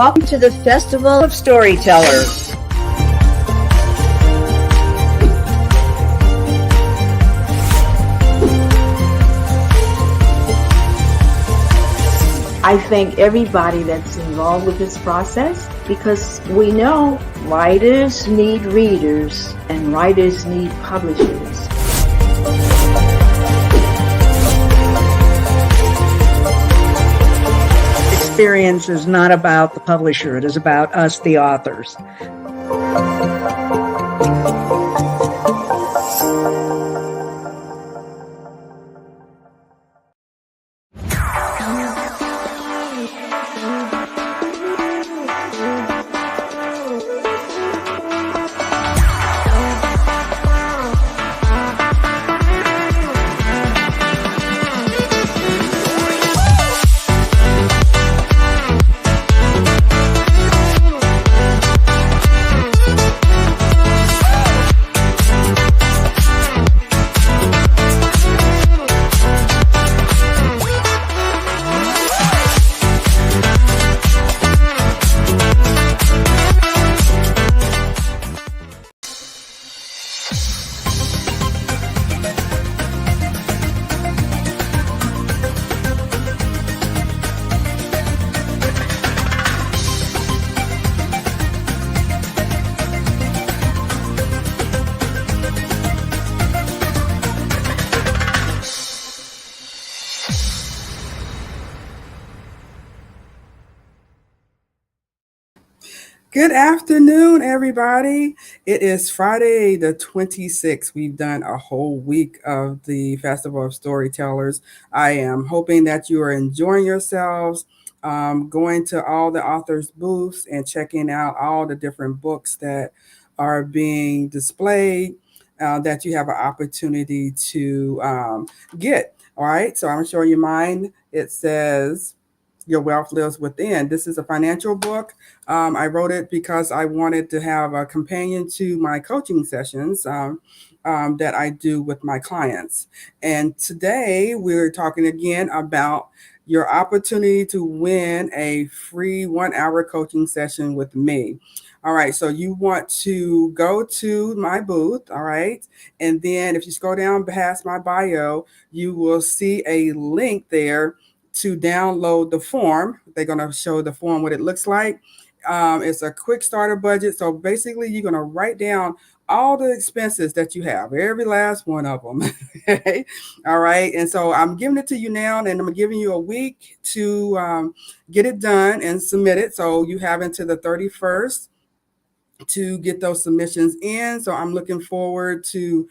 welcome to the Festival of Storytellers. I thank everybody that's involved with this process because we know writers need readers and writers need publishers. Experience is not about the publisher, it is about us, the authors. Good afternoon, everybody. It is Friday the 26th. We've done a whole week of the Festival of Storytellers. I am hoping that you are enjoying yourselves, going to all the authors' booths and checking out all the different books that are being displayed, that you have an opportunity to get. All right, so I'm showing you mine. It says, Your Wealth Lives Within. This is a financial book. I wrote it because I wanted to have a companion to my coaching sessions that I do with my clients. And today we're talking again about your opportunity to win a free 1 hour coaching session with me. All right, so you want to go to my booth, all right? And then if you scroll down past my bio, you will see a link there to download the form. They're going to show the form what it looks like. It's a quick starter budget. So basically, you're going to write down all the expenses that you have, every last one of them. Okay. All right. And so I'm giving it to you now, and I'm giving you a week to get it done and submit it. So you have until the 31st to get those submissions in. So I'm looking forward to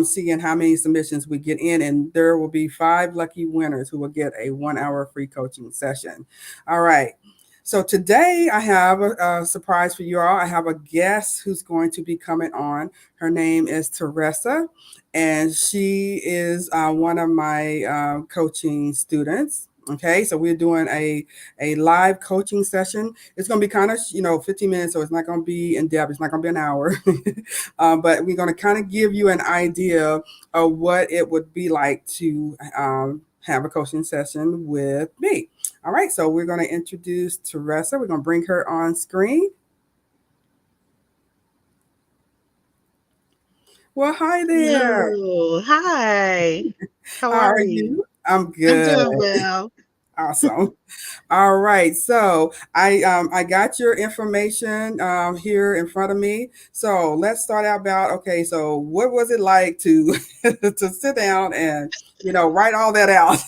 seeing how many submissions we get in, and there will be 5 lucky winners who will get a 1 hour free coaching session. All right. So today I have a surprise for you all. I have a guest who's going to be coming on. Her name is Teresa, and she is one of my coaching students. Okay, so we're doing a live coaching session. It's going to be kind of 15 minutes, so it's not going to be in depth. It's not going to be an hour, but we're going to kind of give you an idea of what it would be like to have a coaching session with me. All right, so we're going to introduce Teresa. We're going to bring her on screen. Well, hi there. Hello. Hi. How How are are you? you? I'm I'm good. doing well. Awesome. All right. So I got your information here in front of me. So let's start out about okay. So what was it like to to sit down and write all that out?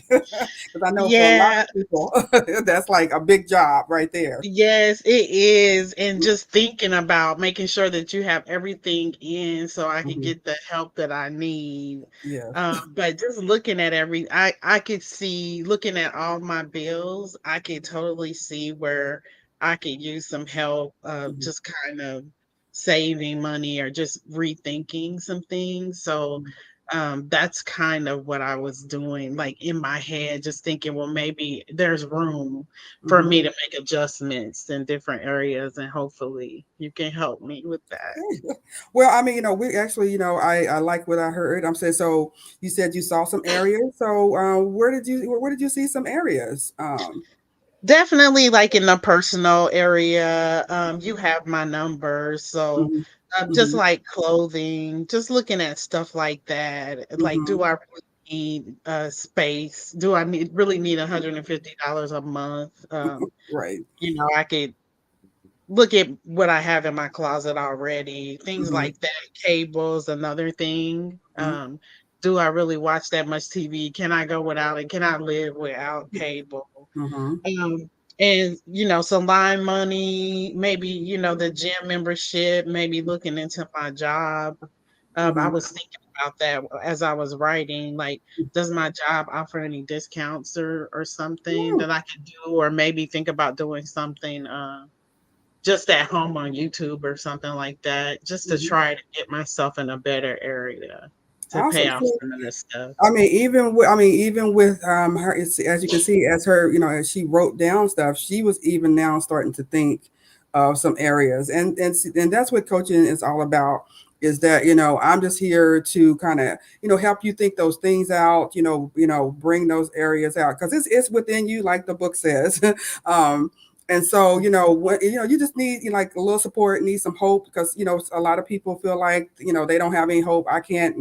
Because I know for a lot Yeah, of people that's like a big job right there. yes, it is. And just thinking about making sure that you have everything in so I can Mhm. get the help that I need. Yes. But just looking at I could see, looking at all my bills, I could totally see where I could use some help of Mhm. just kind of saving money or just rethinking some things. So that's kind of what I was doing, like in my head, just thinking, well, maybe there's room for Mhm. me to make adjustments in different areas, and hopefully you can help me with that. Well, I mean, we actually, I like what I heard. I'm saying, so you said you saw some areas. So where did you see some areas? Definitely, like in the personal area, you have my number, so, Mhm. just Mhm. like clothing, just looking at stuff like that, like, do Mhm. I really need, space? Do I really need $150 a month? Right. I could look at what I have in my closet already, things Mhm. like that. Cables, another thing. Mhm. Do I really watch that much TV? Can I go without it? Can I live without cable? Mhm. Um, and some line money, maybe, the gym membership, maybe looking into my job. I Mhm. was thinking about that as I was writing. Like, does my job offer any discounts or something Mhm. that I could do, or maybe think about doing something just at home on YouTube or something like that, just to Mhm. try to get myself in a better area to pay Awesome. off So, some of this stuff. even with her, it's, as you can see, as her, as she wrote down stuff, she was even now starting to think of some areas, and that's what coaching is all about. Is that I'm just here to kind of help you think those things out, bring those areas out because it's within you, like the book says. um, and so, what you just need like a little support, need some hope because a lot of people feel like they don't have any hope. I can't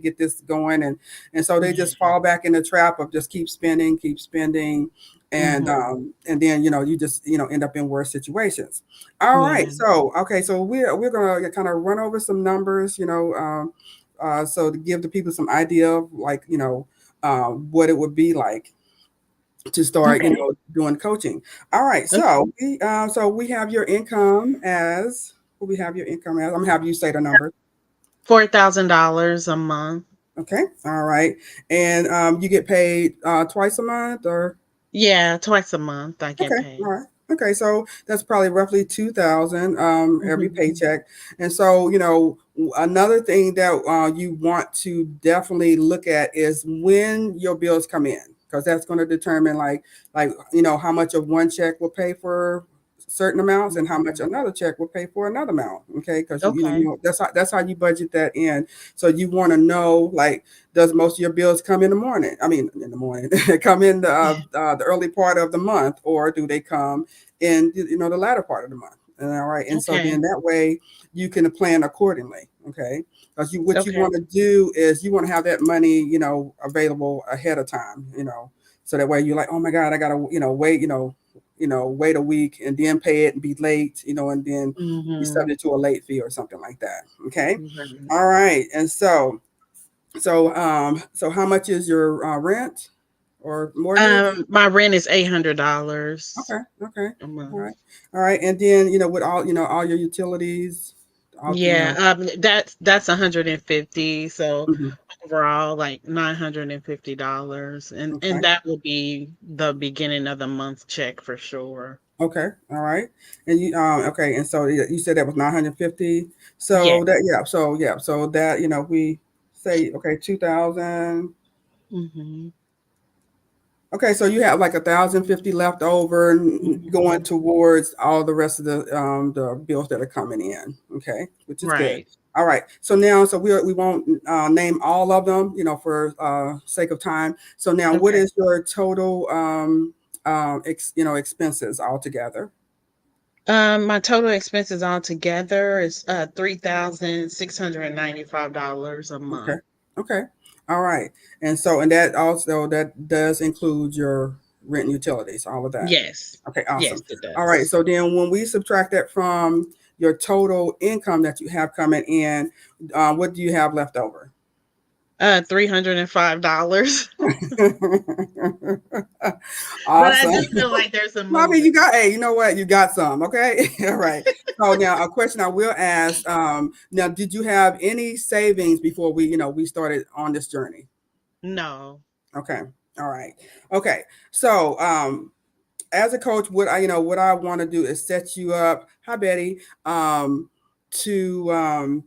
get this going, and so they just Yeah. fall back in the trap of just keep spending, and then you just end up in worse situations. All right, Yeah. so okay, so we're gonna kind of run over some numbers, so to give the people some idea of like what it would be like to start, Okay. doing coaching. All right. Okay. So we have your income as what we have your income as. I'm gonna have you say the number. $4,000 a month. Okay. All right. And you get paid twice a month or Yeah, twice a month I get okay. All paid. right. Okay, so that's probably roughly 2,000 every Mhm. paycheck, and so another thing that you want to definitely look at is when your bills come in, because that's going to determine like how much of one check will pay for certain amounts and how much Mhm. another check will pay for another amount. Okay, because Okay. that's how you budget that in. So you want to know like does most of your bills come in the morning? I mean, in the morning, come in the early part of the month, or do they come in the latter part of the month? And all right, and so then Okay. that way you can plan accordingly. Okay, because what you Okay. want to do is you want to have that money available ahead of time. So that way you're like, oh my God, I gotta wait wait a week and then pay it and be late and then be Mhm. subject to a late fee or something like that. Okay, Right. all right, and so how much is your rent or mortgage? My rent is $800 Okay, okay, a all month. right, all right, and then with all your utilities, all Yeah, that's 150. So mhm, overall, like $950, and okay, that will be the beginning of the month check for sure. okay, all right, and you okay, and so you said that was 950. Yeah. So that so that we say okay 2,000. Hmm. Okay, so you have like 1,050 left over going Hmm. towards all the rest of the bills that are coming in. Okay, which is good. Right. All right. So now, so we won't name all of them, for sake of time. So now, what Okay. is your total expenses altogether? My total expenses altogether is $3,695 a Okay. month. Okay. All right. And that does include your rent and utilities, all of that. Yes. Okay, Yes, awesome. it All right. does. So then when we subtract that from your total income that you have coming in, what do you have left over? $305. But I Awesome. do feel like there's some Well, I mean, movement. hey, you know what? You got some. Okay. All right. So now a question I will ask, now, did you have any savings before we started on this journey? No. Okay. All right. Okay. So, as a coach, what I want to do is set you up. Hi, Betty. To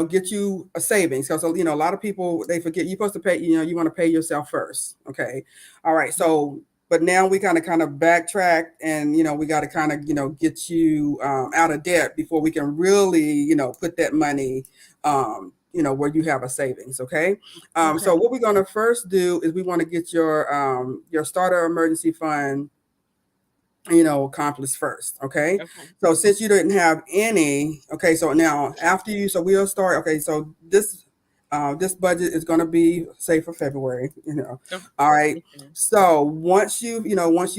get you a savings because a lot of people they forget you're supposed to pay. You want to pay yourself first. Okay. All right. So, but now we kind of backtrack and we got to kind of get you out of debt before we can really put that money where you have a savings. Okay. So Okay. what we're going to first do is we want to get your starter emergency fund accomplished first. Okay. Okay. So since you didn't have any, okay, so now after you, so we'll start. Okay, so this budget is going to be say for February. Oh, All right. okay. So once you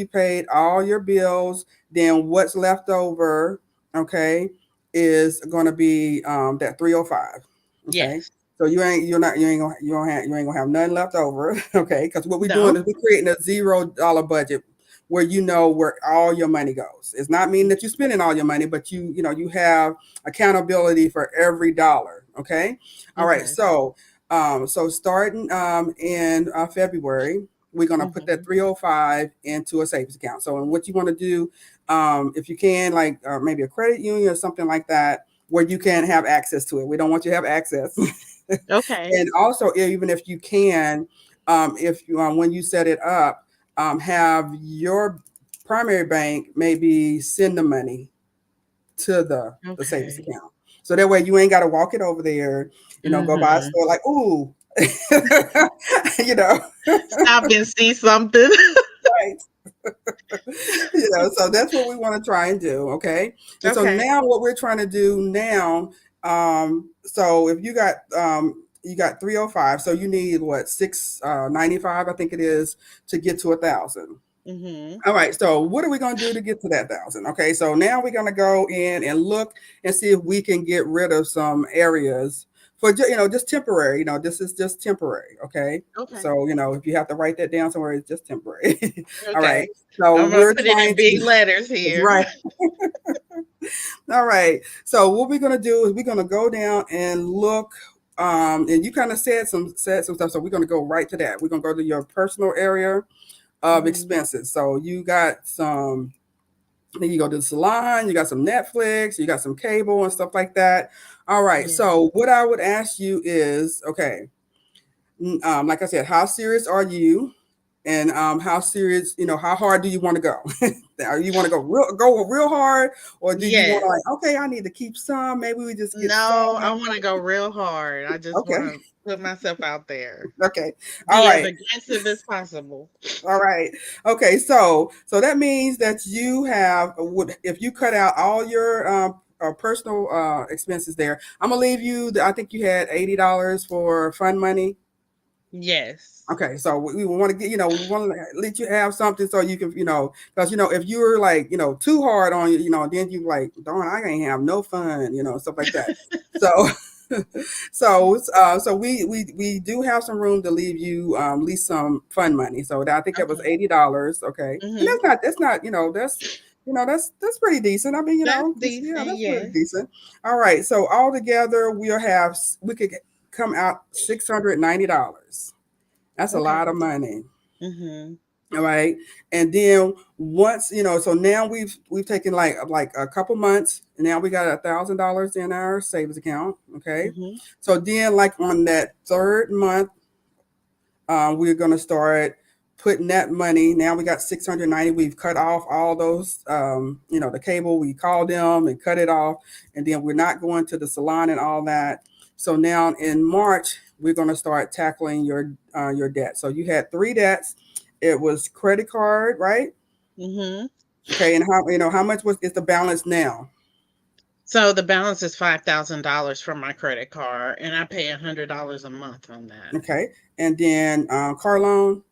paid all your bills, then what's left over, okay, is going to be that 305. Okay. Yes. So you ain't gonna have nothing left over. Okay, because what we're doing No. is we're creating a $0 budget where you know where all your money goes. It's not meaning that you're spending all your money, but you have accountability for every dollar. Okay. All right. Okay. So starting in February, we're gonna put that Mhm. 305 into a savings account. So, and what you want to do, if you can, like maybe a credit union or something like that, where you can have access to it. We don't want you to have access. Okay. And also, even if you can, if you when you set it up, have your primary bank maybe send the money to the savings Okay. account, so that way you ain't got to walk it over there. Go by a Mhm. store like, ooh, you know, Stop and see something. right. So that's what we want to try and do. Okay. And so Okay. now what we're trying to do now, so if you got 305, so you need what, 695, I think it is, to get to 1,000. Mhm. All right, so what are we going to do to get to that 1,000? Okay, so now we're going to go in and look and see if we can get rid of some areas for just temporary. This is just temporary. Okay, Okay. so if you have to write that down somewhere, it's just temporary. All right, Okay. so I'm gonna we're put it in trying big to. letters That's here. right. All right. So what we're gonna do is we're gonna go down and look. And you kind of said some stuff. So we're gonna go right to that. We're gonna go to your personal area of Mhm. expenses. So you got some. Then you go to the salon. You got some Netflix. You got some cable and stuff like that. All right. Yeah. So what I would ask you is, okay, like I said, how serious are you? And how serious, how hard do you want to go? You want to go real hard, or do you want to, Yes. like, okay, I need to keep some. Maybe we just get some. No, I wanna go real hard. I just Okay, wanna put myself out there. okay, all Be as right, aggressive as possible. all right, okay. So that means that you if you cut out all your personal expenses there, I'm gonna leave you. I think you had $80 for fund money. Yes. Okay, so we want to we want to let you have something so you can, because if you're like, too hard on you, then you like, darn, I can't have no fun, stuff like that. So, so we do have some room to leave you at least some fun money. So I think that was Okay. $80. Okay, and Mhm. that's not that's pretty decent. I mean, That's yeah, decent, that's pretty yes. decent. All right, so all together we could come out $690. That's a Okay. lot of money. Mhm. All right. And then once, so now we've taken like a couple months, and now we got $1,000 in our savings account. Okay. Mhm. So then, like, on that third month, we're gonna start putting that money. Now we got 690. We've cut off all those, the cable. We called them and cut it off, and then we're not going to the salon and all that. So now in March, we're gonna start tackling your debt. So you had three debts. It was credit card, right? Mhm. Okay, and how much is the balance now? So the balance is $5,000 from my credit card, and I pay $100 a month on that. Okay, and then car loan.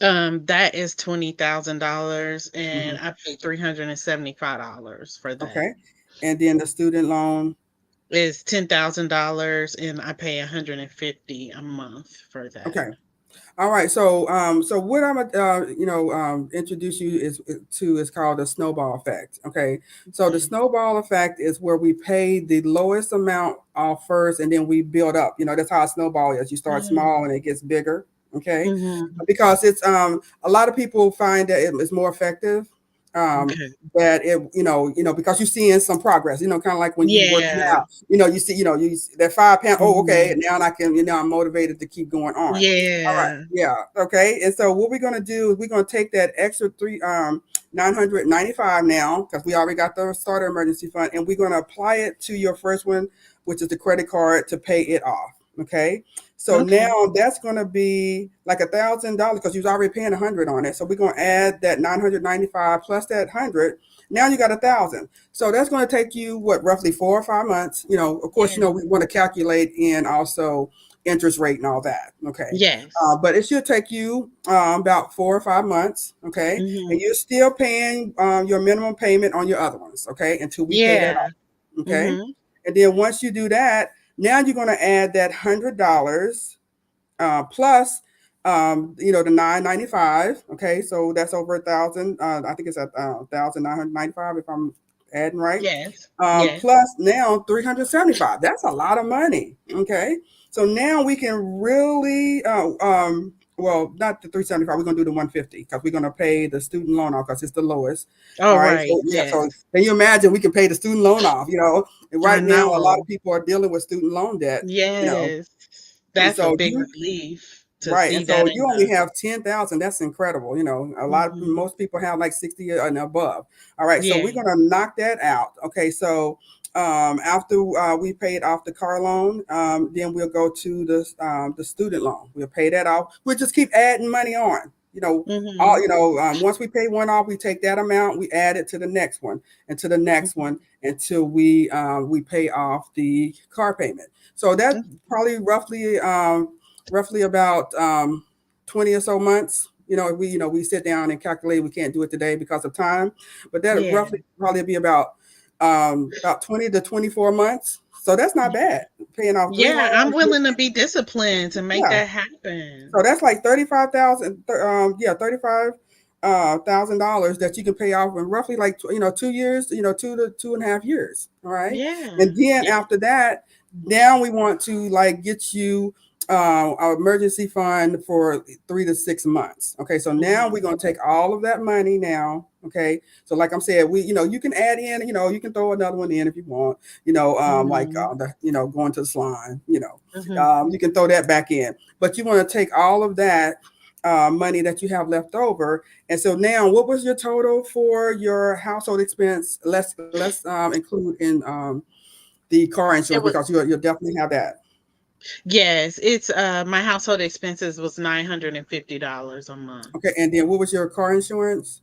That is $20,000, and Hmm. I pay $375 for that. Okay, and then the student loan. Is $10,000, and I pay 150 a month for that. Okay. All right, so what I'm gonna introduce you is called the snowball effect. Okay, so the Okay. snowball effect is where we pay the lowest amount off first, and then we build up. That's how a snowball is. You start small Mm. and it gets bigger. Okay, Mhm. because it's a lot of people find that it's more effective. Um, Okay. that because you're seeing some progress. Kind of like when you working Yeah. out. You see that 5 pound. Oh, okay, Mhm. and now I can. I'm motivated to keep going on. All right. Yeah. Yeah. Okay. And so what we're gonna do is we're gonna take that extra 995 now, because we already got the starter emergency fund, and we're gonna apply it to your first one, which is the credit card, to pay it off. Okay. So Okay. now that's going to be like $1,000 because you're already paying 100 on it. So we're going to add that 995 plus that 100. Now you got 1,000. So that's going to take you what, roughly 4 or 5 months. Of course, Yeah. we want to calculate in also interest rate and all that. Okay. Yes. But it should take you about 4 or 5 months. Okay. And Mhm. you're still paying your minimum payment on your other ones. Okay. Until we pay that Yeah. off. Okay. Mhm. And then once you do that, now you're going to add that $100 plus, the 995. Okay, so that's over 1,000. I think it's at 1,995 if I'm adding right. Yes. Yes. Plus now 375. That's a lot of money. Okay, so now we can really, well, not the 375. We're gonna do the 150 because we're gonna pay the student loan off because it's the lowest. Oh, All right. right. So yeah. Yes. So can you imagine we can pay the student loan off? And I right now a lot of know. people are dealing with student loan debt. You know, Yes. and That's a so big you relief to Right, see and so that you in only the have 10,000. That's incredible. mhm. Most people have like 60 and above. All right, so we're Yeah. gonna knock that out. Okay, so after we paid off the car loan, then we'll go to the student loan. We'll pay that off. We'll just keep adding money on. Mhm. Once we pay one off, we take that amount, we add it to the next one, and to the next one until we pay off the car payment. So that Mhm. probably roughly about 20 or so months. We sit down and calculate. We can't do it today because of time, but that Yeah. roughly probably be about 20 to 24 months. So that's not bad. Paying off three Yeah, I'm loans. willing to be disciplined to make Yeah. that happen. So that's like 35,000. Yeah, $35,000 that you can pay off in roughly like 2 years. 2 to 2.5 years. All right, Yeah. and then Yeah. after that, now we want to like get you our emergency fund for 3 to 6 months. Okay, so now Mhm. we're gonna take all of that money now. Okay, so like I'm saying, you can add in, you can throw another one in if you want. Like Mhm. going to the salon. Mhm. You can throw that back in, but you want to take all of that money that you have left over. And so now, what was your total for your household expense? Let's include in the car It insurance was because you'll definitely have that. yes, it's my household expenses was $950 a month. Okay, and then what was your car insurance?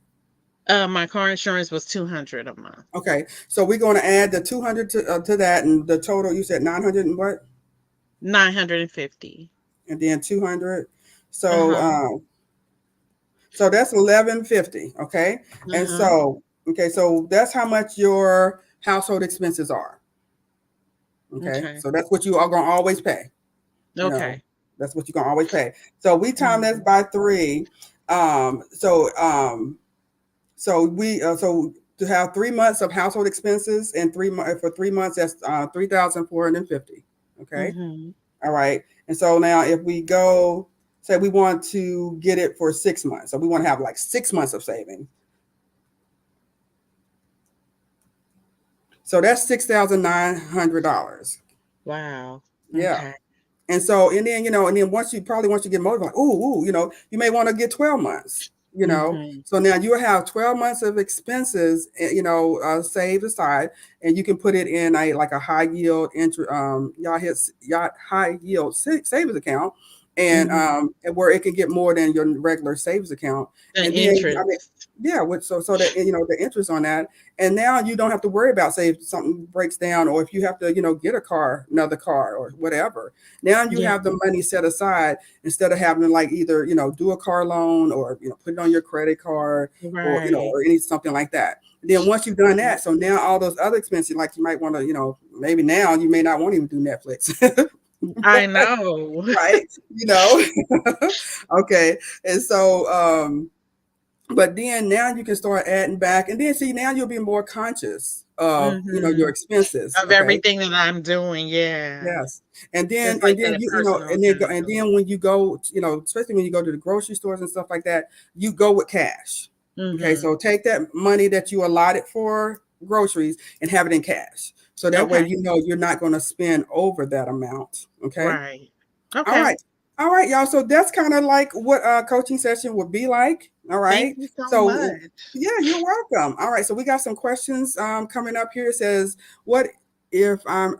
My car insurance was 200 a month. Okay, so we're going to add the 200 to that, and the total you said 900 and what, 950. and then 200. So Uh-huh. so that's 1150. Okay, and Uh-huh. so that's how much your household expenses are. Okay, Okay. so that's what you are going to always pay. You know, Okay. that's what you're going to always pay. So we time this Mhm. by three. Um, so um, so to have 3 months of household expenses and for 3 months, that's 3,450. Okay, Mhm. all right. And so now if we go, say we want to get it for 6 months, so we want to have like 6 months of savings. So that's $6,900. Wow. Yeah. Okay. And then once you get motivated, like, ooh, you may want to get 12 months. Mhm. So now you have 12 months of expenses, saved aside, and you can put it in a high yield high yield savings account, Mhm. and where it can get more than your regular savings account. The And then, I mean, interest. yeah, so that the interest on that, and now you don't have to worry about, say, if something breaks down, or if you have to get another car or whatever. Now you Yeah. have the money set aside instead of having to like either do a car loan, or put it on your credit card, or Right. or any something like that. Then once you've done Mhm. that, so now all those other expenses, like you might want to, maybe now you may not want to even do Netflix. I know. Right, you know. Okay, and so but then now you can start adding back, and then see, now you'll be more conscious of your Mhm. expenses. Of Okay. everything that I'm doing, yeah. Yes. And then It's and like then that you you know personal and then go, and accountability. then when you go, especially when you go to the grocery stores and stuff like that, you go with cash. Okay, Mhm. so take that money that you allotted for groceries and have it in cash. So that way Okay. you're not going to spend over that amount. Okay. Right. All Okay. right. All right, y'all. So that's kind of like what a coaching session would be like. All Thank right. you so So much. yeah, you're welcome. All right. So we got some questions coming up here. It says, what if I'm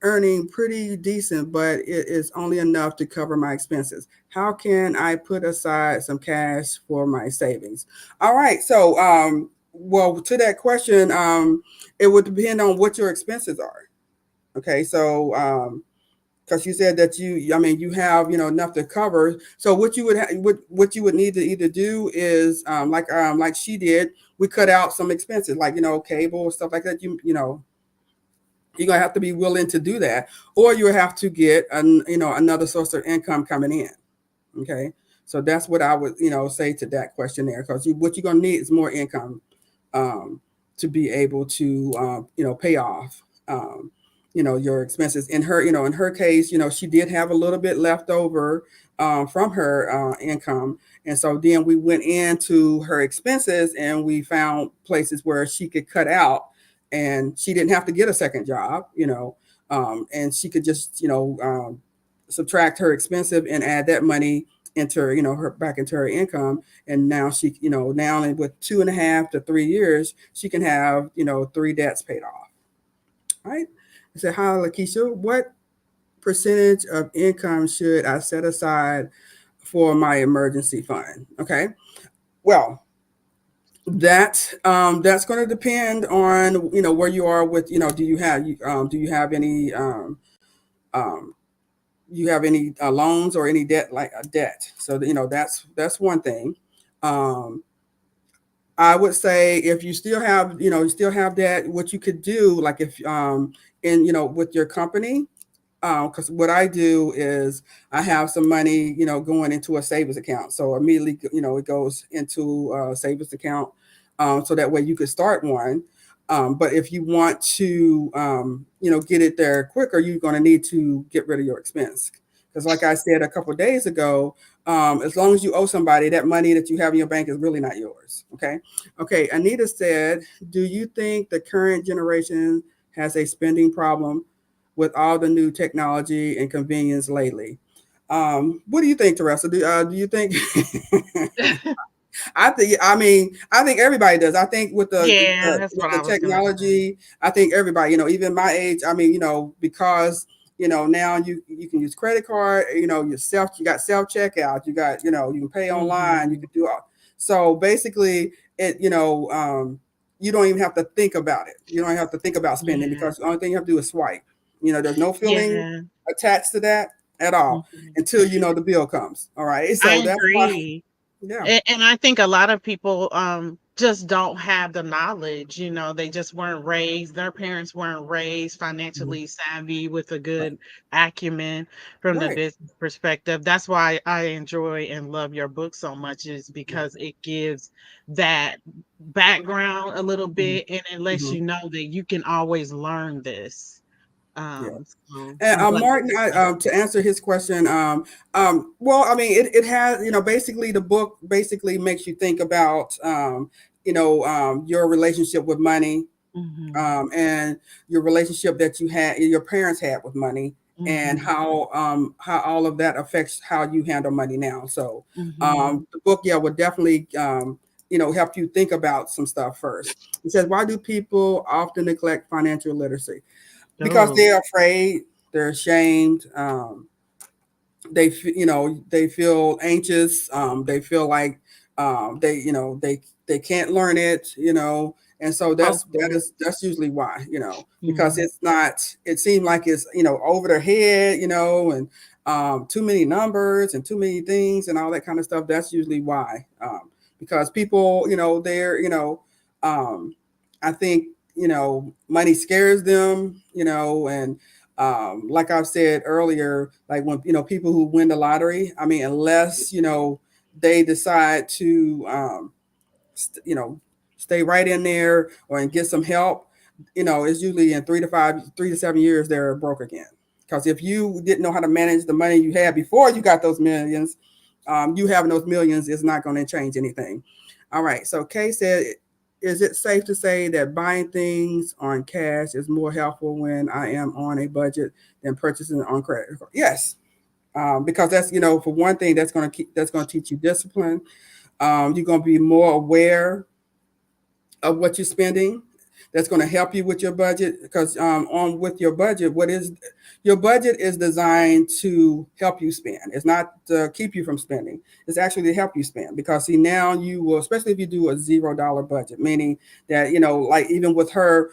earning pretty decent, but it is only enough to cover my expenses. How can I put aside some cash for my savings? All right. So, well, to that question, it would depend on what your expenses are. Okay. So, because you said that I mean, you have, enough to cover. So what you would what you would need to either do is, like she did, we cut out some expenses, like, cable, stuff like that. You're gonna have to be willing to do that, or you have to get another source of income coming in. Okay, so that's what I would say to that question there, because what you're gonna need is more income, um, to be able to pay off your expenses. In her case, she did have a little bit left over from her income, and so then we went into her expenses and we found places where she could cut out, and she didn't have to get a second job, and she could just subtract her expensive and add that money into her back into her income. And now she now with 2.5 to 3 years she can have three debts paid off. Right. I said, hi, Lakeisha, what percentage of income should I set aside for my emergency fund? Okay, well, that's going to depend on where you are with do you have any um, you have any loans or any debt, like a debt. So that's one thing. um, I would say if you still have you still have that, what you could do, like if in with your company, because what I do is I have some money, going into a savings account. So immediately, it goes into a savings account, so that way you could start one. But if you want to, get it there quicker, you're going to need to get rid of your expense. Because, like I said a couple of days ago, as long as you owe somebody, that money that you have in your bank is really not yours. Okay. Okay. Anita said, "Do you think the current generation has a spending problem with all the new technology and convenience lately?" What do you think, Teresa? Do you think? I think everybody does. I think with Yeah, that's what the I was gonna say. technology, I think everybody, even my age, I mean, because now you can use credit card, you got self checkout, you got, you can pay online, you Mhm. can do all. So basically, it you don't even have to think about it. You don't have to think about spending, Yeah. because the only thing you have to do is swipe. There's no feeling Yeah. attached to that at all Mhm. until the bill comes. All right, I so that's why. agree. Yeah. And I think a lot of people just don't have the knowledge, they just weren't raised, their parents weren't raised Mhm. financially savvy with a Right. good acumen from the Right. business perspective. That's why I enjoy and love your book so much, is Yeah. because it gives that background a little Mhm. bit, and it lets Mhm. you know that you can always learn this. Yeah. So And I'm glad. Martin, to answer his question, well, I mean, it has, basically the book basically makes you think about, your relationship with money, Hmm. and your relationship that your parents had with money, and Hmm. how all of that affects how you handle money now. So, Hmm. the book, yeah, would definitely, help you think about some stuff first. It says, why do people often neglect financial literacy? Because Oh. they're afraid, they're ashamed, they feel anxious, they feel like, they can't learn it, and so Hopeless. that's usually why, because Mhm. it's not, it seems like it's over their head, and too many numbers and too many things and all that kind of stuff. That's usually why, because people, they're, um, I think, money scares them, and like I've said earlier, like when people who win the lottery, I mean, unless they decide to stay right in there or and get some help, it's usually in 3 to 7 years they're broke again. Because if you didn't know how to manage the money you had before you got those millions, you having those millions is not going to change anything. All right. So Kay said, is it safe to say that buying things on cash is more helpful when I am on a budget than purchasing on credit? Yes, because that's for one thing, that's going to teach you discipline. You're going to be more aware of what you're spending. that's going to help you with your budget. Because on with your budget, what is your budget is designed to help you spend. It's not to keep you from spending. It's actually to help you spend. Because see, now you will, especially if you do a $0 budget, meaning that, like even with her,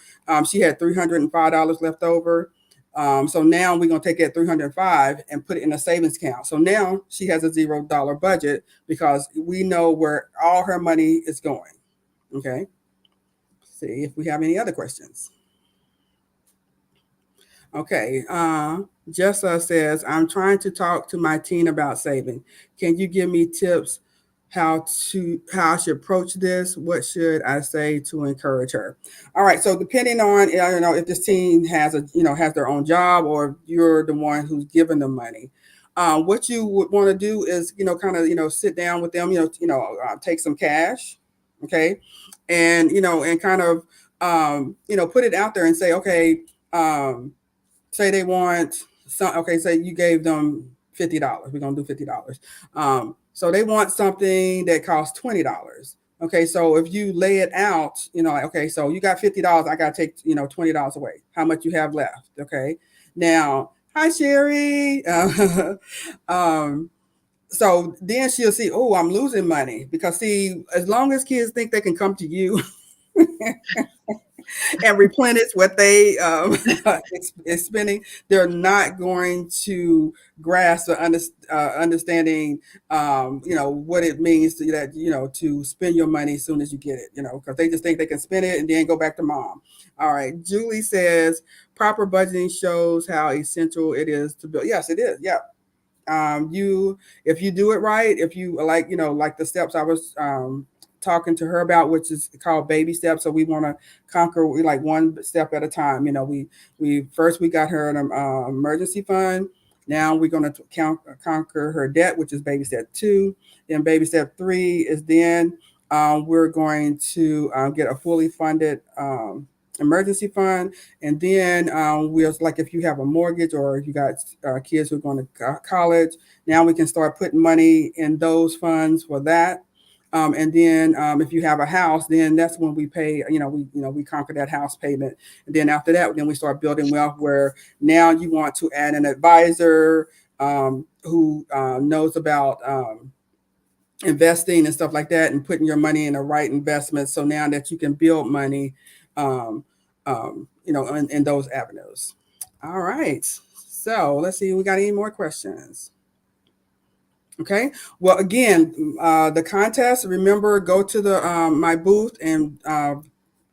she had $305 left over. So now we're gonna take that 305 and put it in a savings account. So now she has a $0 budget because we know where all her money is going. Okay. See if we have any other questions. Okay. Jessa says, I'm trying to talk to my teen about saving. Can you give me tips how I should approach this? What should I say to encourage her? All right. So depending on if this teen has their own job or you're the one who's giving them money, what you would want to do is kind of sit down with them, take some cash, okay, and and kind of put it out there and say, okay, say they want some, okay, say you gave them $50. We're gonna do $50. So they want something that costs $20. Okay, so if you lay it out, like, okay, so you got $50, I gotta take $20 away. How much you have left? Okay, now, hi Sherry. So then she'll see, oh, I'm losing money because see, as long as kids think they can come to you and replenish what they is spending, they're not going to grasp or understanding, what it means to that, to spend your money as soon as you get it, because they just think they can spend it and then go back to mom. All right. Julie says proper budgeting shows how essential it is to build. Yes, it is. Yeah. You if you do it right, if you like the steps I was talking to her about, which is called baby steps. So we want to conquer we like one step at a time. We first we got her an emergency fund. Now we're going to conquer her debt, which is baby step 2. Then baby step 3 is then we're going to get a fully funded emergency fund. And then we're like, if you have a mortgage or if you got kids who are going to college, now we can start putting money in those funds for that. And then if you have a house, then that's when we pay, we conquer that house payment. And then after that, then we start building wealth where now you want to add an advisor who knows about investing and stuff like that and putting your money in the right investments. So now that you can build money, in those avenues. All right. So let's see, we got any more questions? Okay. Well, again, the contest, remember, go to the my booth and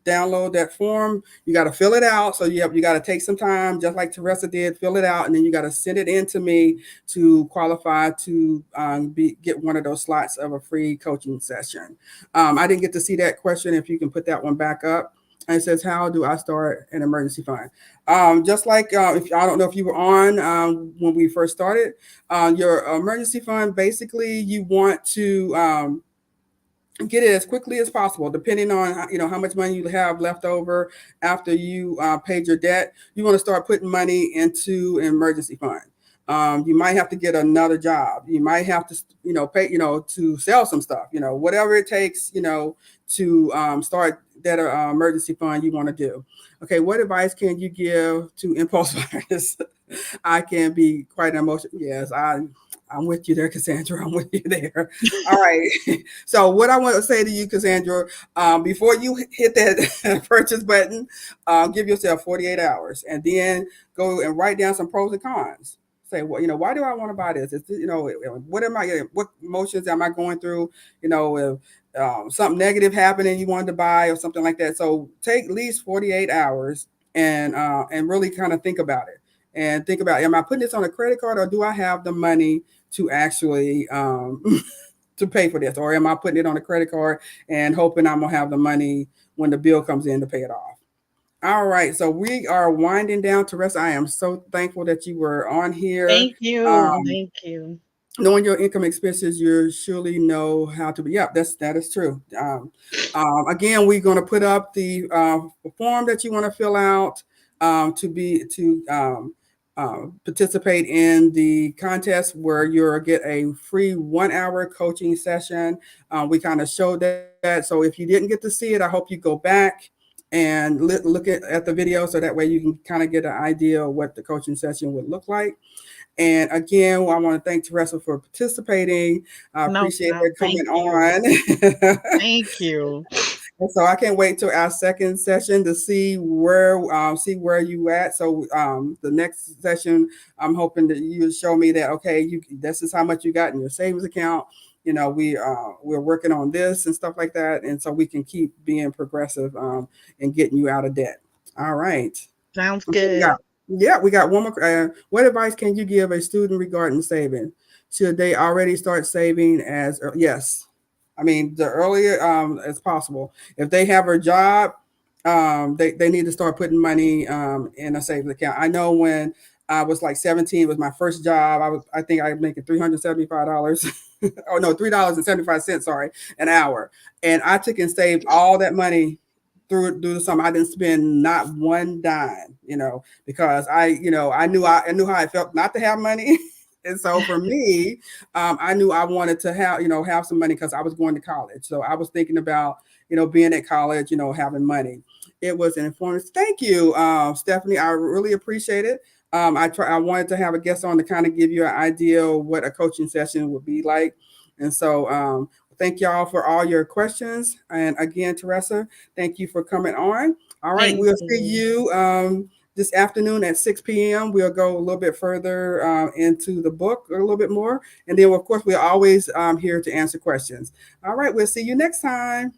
download that form. You got to fill it out. So you got to take some time, just like Teresa did, fill it out, and then you got to send it in to me to qualify to get one of those slots of a free coaching session. I didn't get to see that question. If you can put that one back up. And it says, how do I start an emergency fund? Just like if I don't know if you were on when we first started, your emergency fund, basically you want to get it as quickly as possible, depending on how much money you have left over after you paid your debt. You want to start putting money into an emergency fund. You might have to get another job. You might have to pay to sell some stuff. Whatever it takes to start that emergency fund you want to do. Okay, what advice can you give to impulse buyers? I can be quite emotional. Yes, I'm with you there, Cassandra. I'm with you there. All right. So what I want to say to you, Cassandra, before you hit that purchase button, give yourself 48 hours and then go and write down some pros and cons. Say, well, why do I want to buy this? What emotions am I going through? If something negative happened and you wanted to buy or something like that. So take at least 48 hours and really kind of think about it. And think about, am I putting this on a credit card or do I have the money to actually to pay for this? Or am I putting it on a credit card and hoping I'm going to have the money when the bill comes in to pay it off? All right. So we are winding down. Teresa, I am so thankful that you were on here. Thank you. Thank you. Knowing your income expenses, you surely know how to be. Yeah, that is true. Again, we're going to put up the form that you want to fill out to participate in the contest, where you'll get a free 1-hour coaching session. We kind of showed that. So if you didn't get to see it, I hope you go back and look at the video so that way you can kind of get an idea of what the coaching session would look like. And again, I want to thank Teresa for participating. I No, appreciate no, her thank coming you. on. Thank you. And so I can't wait till our second session to see where you at. So the next session, I'm hoping that you show me that okay, this is how much you got in your savings account. You know, we're working on this and stuff like that, and so we can keep being progressive and getting you out of debt. All right. Sounds Okay, good. we got one more. What advice can you give a student regarding saving? Should they already start saving yes? I mean, the earlier as possible. If they have a job, they need to start putting money in a savings account. I know when I was like 17, it was my first job. I think I was making $375. Oh no, $3.75. Sorry, an hour. And I took and saved all that money through the summer. I didn't spend not one dime, because I knew how I felt not to have money. And so for me, I knew I wanted to have some money because I was going to college. So I was thinking about, being at college, having money. It was an informative. Thank you, Stephanie. I really appreciate it. I wanted to have a guest on to kind of give you an idea of what a coaching session would be like. And so thank y'all for all your questions. And again, Teresa, thank you for coming on. All right, Thank we'll see you. you this afternoon at 6 p.m. We'll go a little bit further into the book a little bit more. And then, of course, we're always here to answer questions. All right, we'll see you next time.